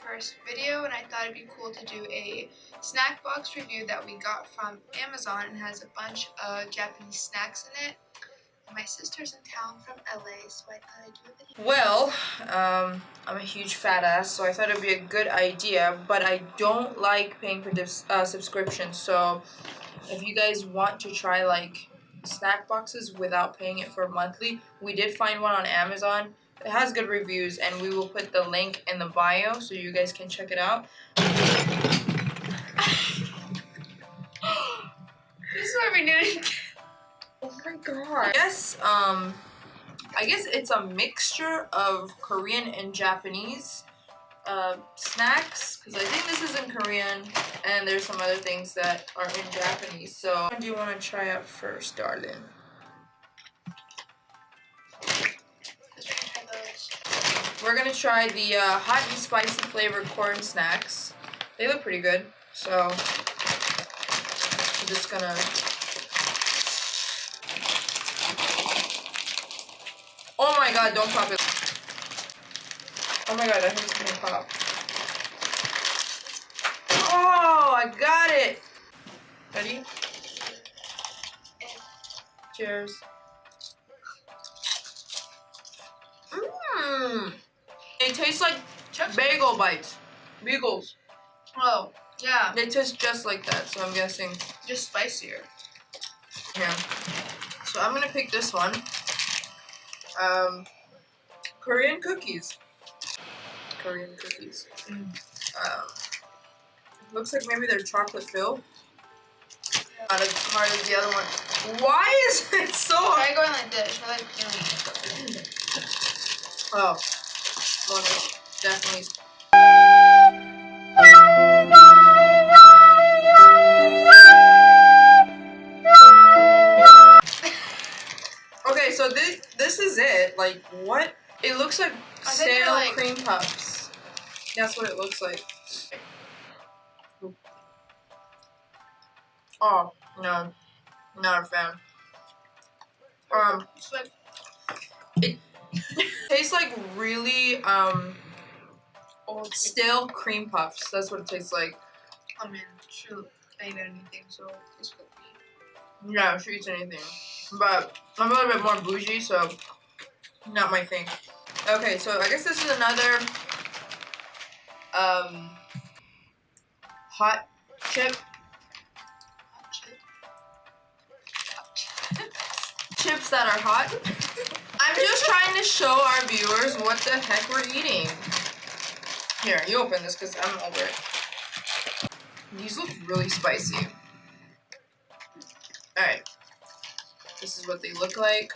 first video, and I thought it'd be cool to do a snack box review that we got from Amazon. It has a bunch of Japanese snacks in it. And my sister's in town from LA, so I thought I'd do a video. Well, I'm a huge fat ass, so I thought it'd be a good idea, but I don't like paying for this subscription. So if you guys want to try like snack boxes without paying it for monthly, we did find one on Amazon. It has good reviews, and we will put the link in the bio so you guys can check it out. This is what we need. Oh my god. I guess it's a mixture of Korean and Japanese snacks, because I think this is in Korean and there's some other things that are in Japanese. So what do you want to try out first, darling? We're gonna try the hot and spicy flavored corn snacks. They look pretty good, so I'm just gonna. Oh my god, don't pop it. Oh my god, I think it's gonna pop. Oh, I got it. Ready? Cheers. Mmm. They taste like bagel bites. Bagels. Oh, yeah. They taste just like that, so I'm guessing. Just spicier. Yeah. So I'm gonna pick this one. Korean cookies. Korean cookies. Looks like maybe they're chocolate filled. Not as hard as the other one. Why is it so hard? Try going like this. Try like doing it. Oh. Well, it's definitely. Okay, so this is it. Like, what? It looks like stale like cream puffs. That's what it looks like. Oh, no. Not a fan. It tastes like really, stale cream puffs. That's what it tastes like. I mean, shoot, I eat anything, so it's good. Yeah, she eats anything. But I'm a little bit more bougie, so not my thing. Okay, so I guess this is another hot chip. Chips that are hot. I'm just trying to show our viewers what the heck we're eating. Here, you open this because I'm over it. These look really spicy. Alright. This is what they look like.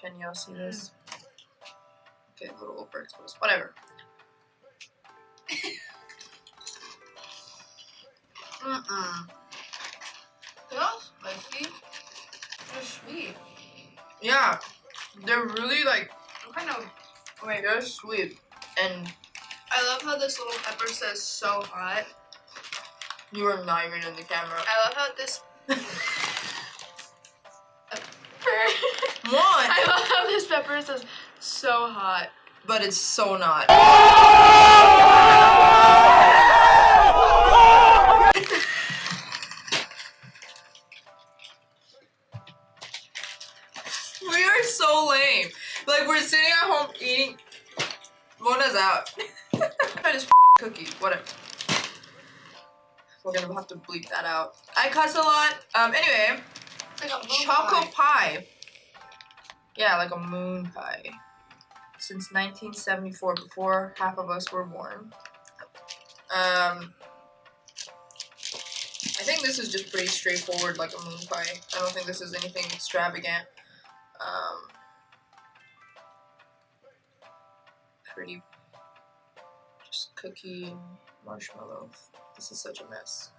Can y'all see this? Okay, a little overexposed. Whatever. They're all spicy. They're sweet. Yeah. They're really like, Kind of. wait, they're sweet. And I love how this little pepper says "so hot." you are not even in the camera. I love how this. What? I love how this pepper says "so hot," but it's so not. We are so lame. Like, we're sitting at home eating. Mona's out. Try this cookie. Whatever. We're gonna have to bleep that out. I cuss a lot. Anyway. Like a Choco pie. Yeah, like a moon pie. Since 1974, before half of us were born. I think this is just pretty straightforward, like a moon pie. I don't think this is anything extravagant. Pretty just cookie and marshmallow. This is such a mess.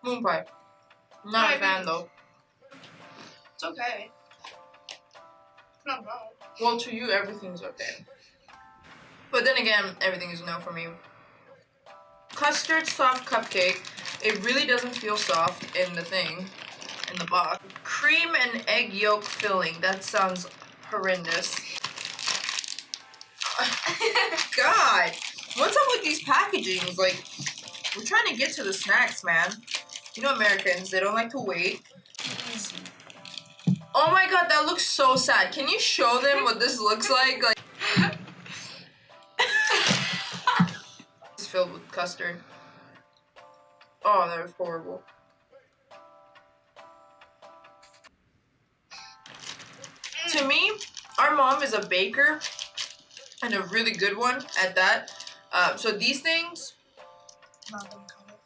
Moon pie. Not a fan though. It's okay. Not wrong. Well, to you, everything's okay. But then again, everything is no for me. Custard soft cupcake. It really doesn't feel soft in the thing, in the box. cream and egg yolk filling. That sounds horrendous. God, what's up with these packagings? Like, we're trying to get to the snacks, man. You know Americans, they don't like to wait. Easy. Oh my god, that looks so sad. Can you show them what this looks like? Like, it's filled with custard. Oh, that was horrible. To me, our mom is a baker and a really good one at that. So these things, Not gonna cut it.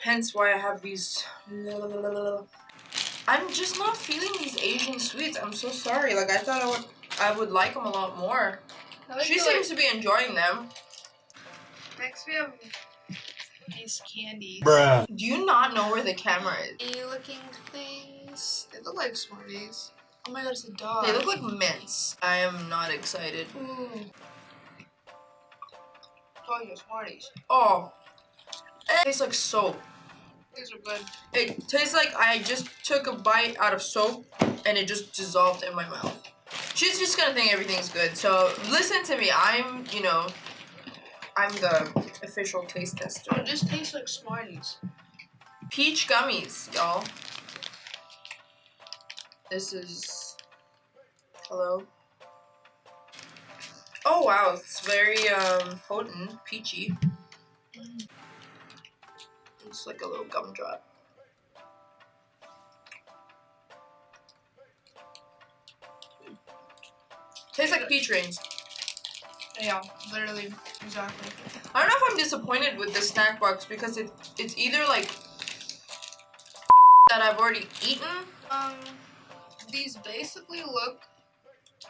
hence why I have these. I'm just not feeling these Asian sweets. I'm so sorry. Like, I thought I would like them a lot more. She seems to be enjoying them. Next we have these candies. Bruh. Do you not know where the camera is? Looking things. They look like Smarties. Oh my god, it's a dog. They look like mints. I am not excited. Ooh. Oh, your Smarties. Oh, it tastes like soap. These are good. It tastes like I just took a bite out of soap and it just dissolved in my mouth. She's just gonna think everything's good. So listen to me. I'm the official taste tester. It just tastes like Smarties. Peach gummies, y'all. This is, hello. Oh wow, it's very potent, peachy. It's like a little gumdrop. Tastes like peach rings. Yeah, literally, exactly. I don't know if I'm disappointed with this snack box because it's either like that I've already eaten. These basically look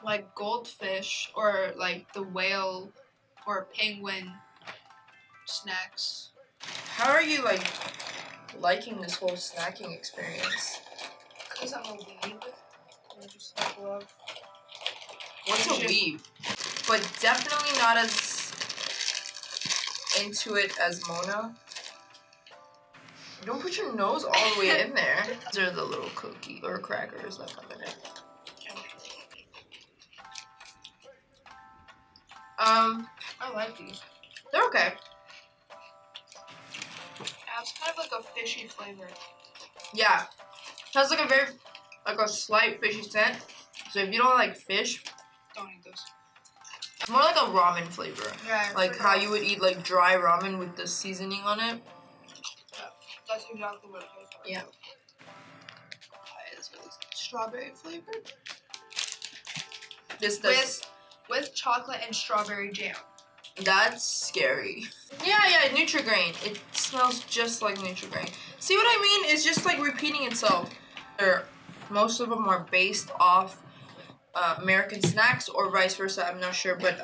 like goldfish or like the whale or penguin snacks. How are you like liking this whole snacking experience? Because I'm a weeb. I just like love. What's a weeb? But definitely not as into it as Mona. Don't put your nose all the way in there. These are the little cookie or crackers that come in it. I like these. They're okay. Yeah, it's kind of like a fishy flavor. Yeah. It has like a slight fishy scent. So if you don't like fish, Don't eat this. it's more like a ramen flavor. Yeah. Like how you would eat like dry ramen with the seasoning on it. That's exactly what it tastes like. Yeah. It's really strawberry flavored. Just this. With chocolate and strawberry jam. That's scary. Yeah, Nutri-Grain. It smells just like Nutri-Grain. See what I mean? It's just like repeating itself. Most of them are based off American snacks or vice versa. I'm not sure, but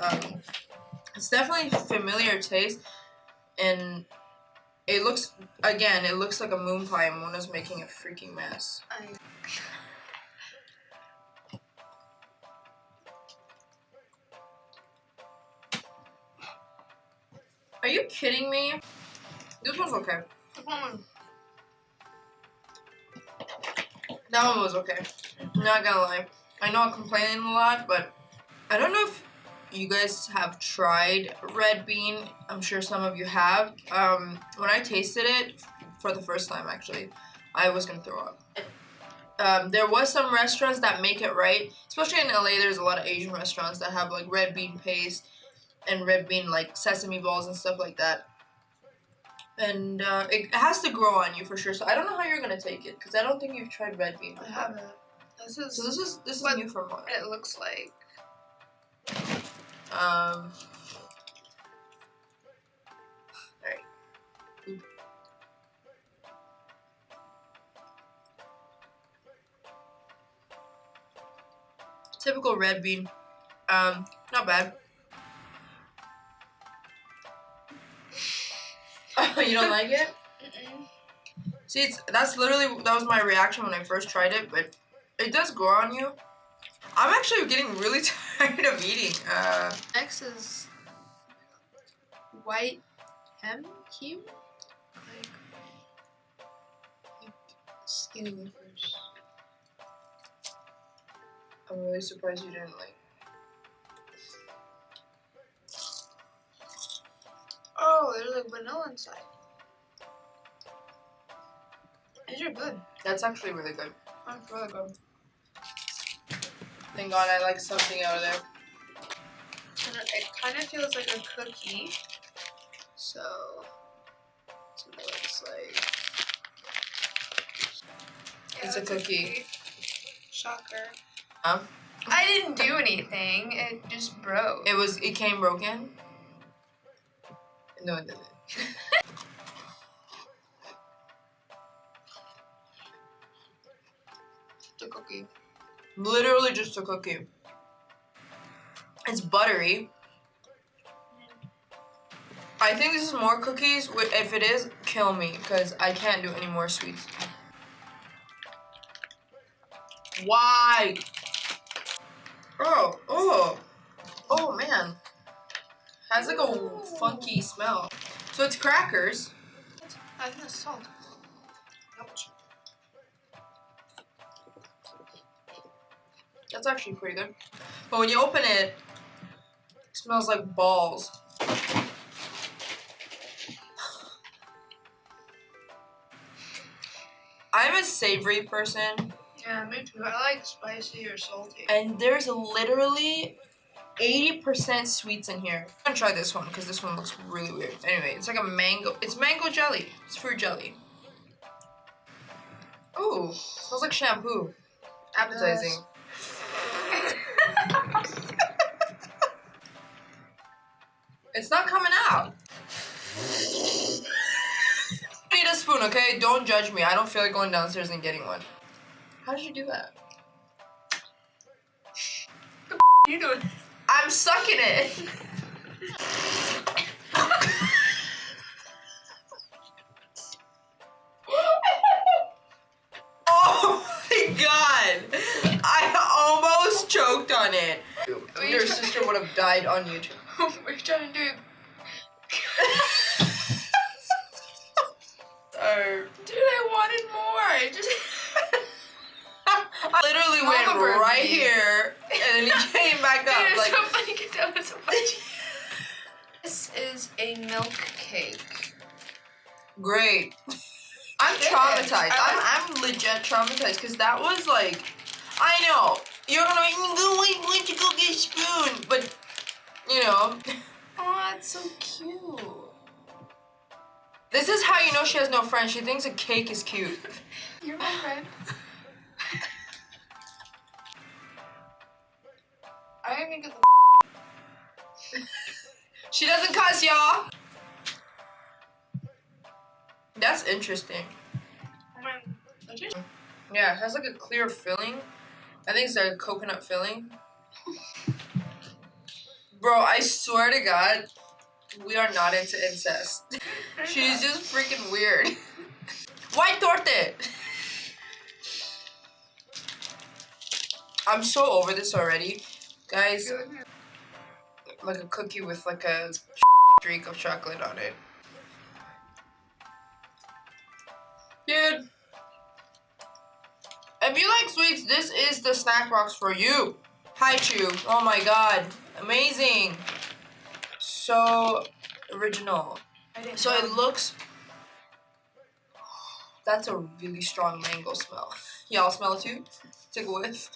it's definitely familiar taste, and it looks like a moon pie. And Mona's making a freaking mess. Are you kidding me? This one's okay. That one was okay. Not gonna lie. I know I'm complaining a lot, but I don't know if you guys have tried red bean. I'm sure some of you have. When I tasted it for the first time, actually, I was gonna throw up. There was some restaurants that make it right. Especially in LA, there's a lot of Asian restaurants that have like red bean paste and red bean like sesame balls and stuff like that. And it has to grow on you for sure. So I don't know how you're gonna take it because I don't think you've tried red bean before. I haven't. So this is new for Mona. It looks like. Alright. Typical red bean. Not bad. You don't like it? See, that was my reaction when I first tried it, but it does grow on you. I'm actually getting really tired of eating. Next is white hem cube. Like skinny wafers. I'm really surprised you didn't like. Oh, there's like vanilla inside. These are good. That's actually really good. That's really good. Thank God I like something out of there. And it kind of feels like a cookie. So, that's what it looks like. Yeah, It's a cookie. Shocker. Huh? I didn't do anything. It just broke. It came broken? No, it didn't. The cookie. Literally just a cookie. It's buttery. I think this is more cookies. If it is, kill me, because I can't do any more sweets. Why? Oh man. Has like a funky smell. So it's crackers. I think it's salt. Ouch. That's actually pretty good. But when you open it, it smells like balls. I'm a savory person. Yeah, me too. I like spicy or salty. And there's literally 80% sweets in here. I'm gonna try this one because this one looks really weird. Anyway, it's like a mango. It's mango jelly. It's fruit jelly. Ooh, smells like shampoo. Appetizing. It's not coming out. I need a spoon, okay? Don't judge me. I don't feel like going downstairs and getting one. How did you do that? What are you doing? I'm sucking it. Oh my God. I almost choked on it. Your sister would have died on YouTube. What are you trying to do? Dude, I wanted more. I just... I literally went right here and then he came back up. Dude, Like, so funny because I was watching. This is a milk cake. great. I'm traumatized. I'm legit traumatized because that was like, I know you're gonna make me go wait, why don't you go get a spoon? But you know, Oh, that's so cute. this is how you know she has no friends. She thinks a cake is cute. You're my friend. I didn't get the. She doesn't cuss, y'all. That's interesting. Yeah, it has like a clear filling. I think it's a coconut filling. Bro, I swear to God, we are not into incest. She's just freaking weird. White torte! I'm so over this already. Guys, like a cookie with like a streak of chocolate on it. Dude, if you like sweets, this is the snack box for you. Hi, Chew. Oh my God. Amazing. So original. So it looks... That's a really strong mango smell. Y'all smell it too? Take a whiff.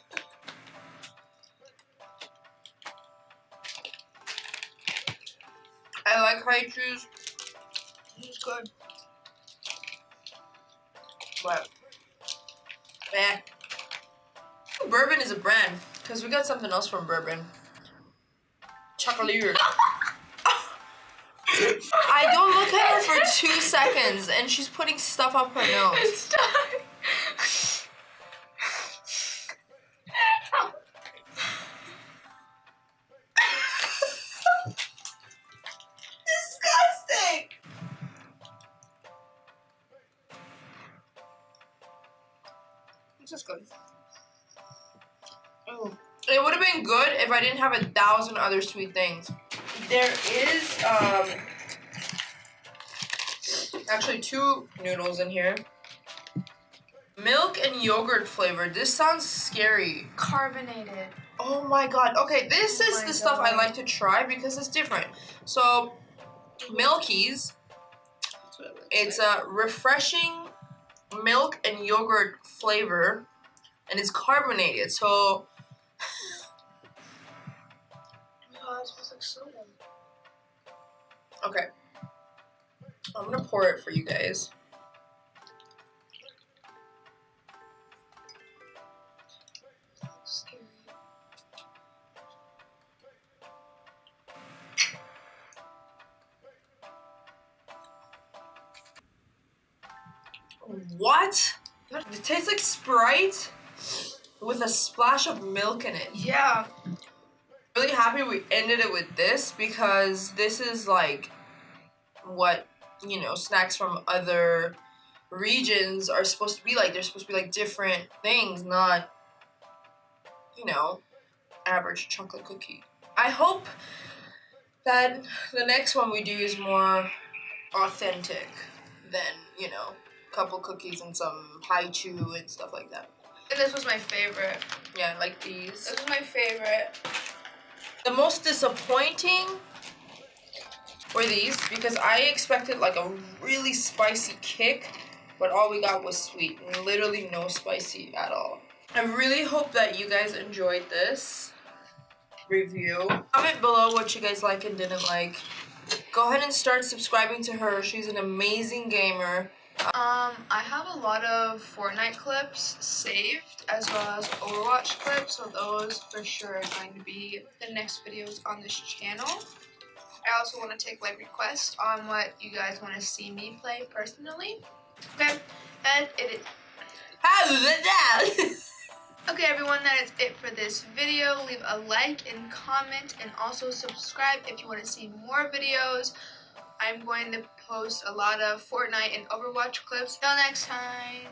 I like Hi Chews. It's good. But Bourbon is a brand because we got something else from Bourbon. Chocolate. I don't look at her for 2 seconds and she's putting stuff up her nose. Stop. Disgusting. This is good. Oh. It would have been good if I didn't have 1,000 other sweet things. There is actually 2 noodles in here. Milk and yogurt flavor. This sounds scary. Carbonated. Oh my god. Okay, this is the stuff I like to try because it's different. So, Milky's. It's a refreshing milk and yogurt flavor, and it's carbonated. So, oh, it smells like soda. Okay, I'm gonna pour it for you guys. Scary. What? It tastes like Sprite with a splash of milk in it. Yeah. Really happy we ended it with this because this is like what, you know, snacks from other regions are supposed to be like. They're supposed to be like different things, not, you know, average chocolate cookie. I hope that the next one we do is more authentic than, you know, couple cookies and some pie chew and stuff like that. And this was my favorite. Yeah, like these. This was my favorite. The most disappointing were these because I expected like a really spicy kick, but all we got was sweet. Literally no spicy at all. I really hope that you guys enjoyed this review. Comment below what you guys like and didn't like. Go ahead and start subscribing to her. She's an amazing gamer. I have a lot of Fortnite clips saved as well as Overwatch clips, so those for sure are going to be the next videos on this channel. I also want to take like requests on what you guys want to see me play personally. Okay, and okay everyone, that is it for this video. Leave a like and comment and also subscribe if you want to see more videos. I'm going to post a lot of Fortnite and Overwatch clips. Till next time.